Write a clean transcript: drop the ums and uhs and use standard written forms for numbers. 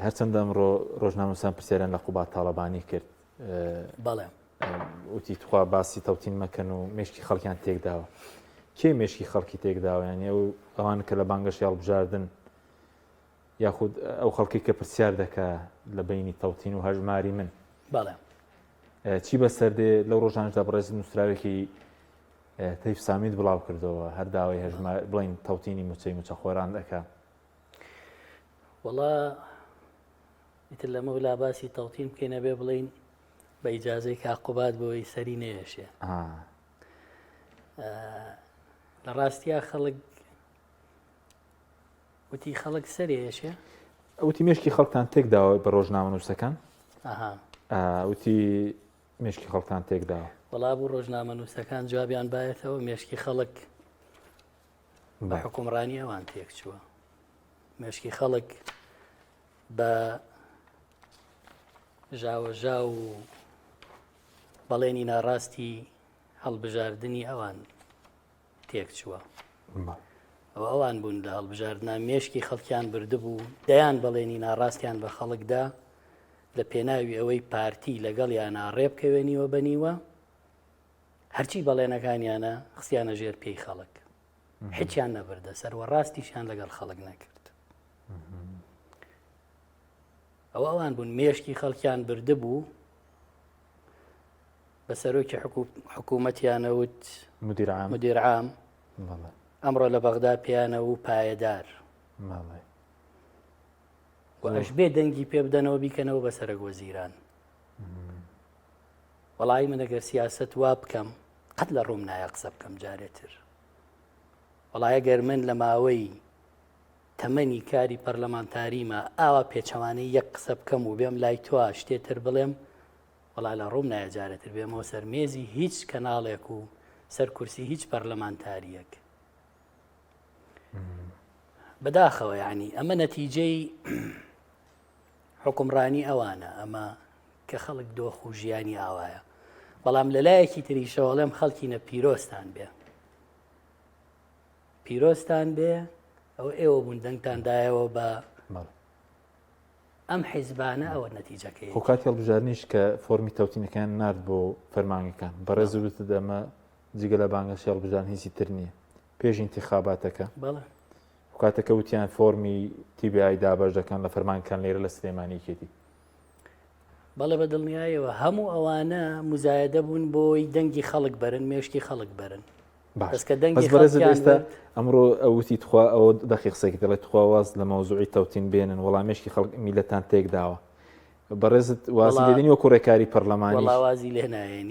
هەرچەندە ئەمڕۆ ڕۆژنامەنووسان پرسیاریان لە قوبات تاڵەبانی کرد بەڵێ وتی تخوا باسی تەوتین مەکەن و مێشکی خەڵکیان تێکداوە کێ مێشکی خەڵکی تێکداوە یانێ و ئەوان کە لە بانگەشی هەڵبژاردن یاخود ئەو خەڵکی کە پرسیار دەکا لە بینی تەوتین و هەژماری من بەڵێ چی بەسەردێ لەو ڕۆژانشدا بەڕێز نووسراوێکی تەیف سامید بڵاو کردەوە هەر داوای هەژمار بڵین تەوتینی موچەی موچەخۆران دەکا وەڵا ئیتر لەمە ولا باسی تەوتین بکەینە بێ بڵین بە ئیجازەی کاقوبات بۆی سەری نێشێ لە ڕاستیا خەڵک وتی خەڵک سەرێشێ وتی مێشکی خەڵکتان تێکداوە بە ڕۆژنامەنووسەکان وتی مێشکی خەڵکتان تێکداوە وەڵا بوو ڕۆژنامەنووسەکان جوابیان باەتەوە مێشکی خەڵک بە حکومڕانی ئەوان تێک چووە مێشکی خەڵک بە ژاوەژا و بەڵێنی ناڕاستی هەڵبژاردننی ئەوان تێک چووە ئەوان بوون لە هەڵبژاردنە مێشکی خەڵکیان بردبوو دەیان بەڵێنی ناڕاستیان بە خەڵکدا لە پێناوی ئەوەی پارتی لەگەڵ یانە ڕێبکەوێنیوە بەنیوە هەرچی بەڵێنەکانیانە خستیانە ژێر پێی خەڵک هیچیان نەبردە سەروە ڕاستیشیان لەگەڵ خەڵک نەکرد ئەوان بوون مێشکی خەڵکیان بردبوو بە سەرۆکی حکوومەتیانەوت مدیرعام ئەمڕۆ لە بەغدا پیانە و پایەدار ئەش بێ دەنگی پێ بدەنەوە بیکەنەوە بە سەرک وەزیران وەڵی من ئەگەر سیاست وا بکەم قەت لە ڕووم نایە قسە بکەم جارێتر وەڵایە گەر من لە ماوەی تەمەنی کاری پەرلەمانتاریمە ئاوا پێچەوانەی یەک قسە بکەم و بێم لای تۆ شتێتر بڵێم وەڵا لە ڕووم نایە جارێتر بێمەوە سەرمێزی هیچ کەناڵێک و سەر کورسی هیچ پەرلەمانتاریەک بەداخەوە یعنی ئەمە نەتیجەی حکومڕانی ئەوانە ئەمە کە خەڵک دۆخ و ژیانی ئاوایە بەڵام لەلایەکی تریشەوەڵێم خەڵکینە پیرۆستان بێ پیرۆستان بێ ئەو ئێوە بوون دەنگتاندایەوە بە ئەم حیزبانە ئەوە نەتیجەکەی خۆ کاتی هەڵبژارنیش کە فۆرمی تەوتینەکان نرد بۆ فەرمانگەکان بەڕێزوت دەمە جگە لە بانگەشی هەڵبژارن هیچی تر نییە پێش انتخاباتەکە بەڵێ کاتەکە وتیان فۆرمی TBI دابەش دەکەن لە فەرمانکان لێرە لە سلێمانی کێتی بەڵێ بە دڵنیایەوە هەموو ئەوانە مزایدە بوون بۆی دەنگی خەڵک بەرن مێشکی خەڵک بەرن بەس ئێستا ئەمڕۆ ئەوتی تخوا ئەوە دەخی قسێکی دەڵێت تخواواز لە مەوزوعی تەوتین بێنن وەڵامێشکی خەڵک میلەتان تێکداوە بەڕێزت واسی لێدنی وەکو ڕێکاری پەرلەمانی وەڵاوازی لێ نایێنین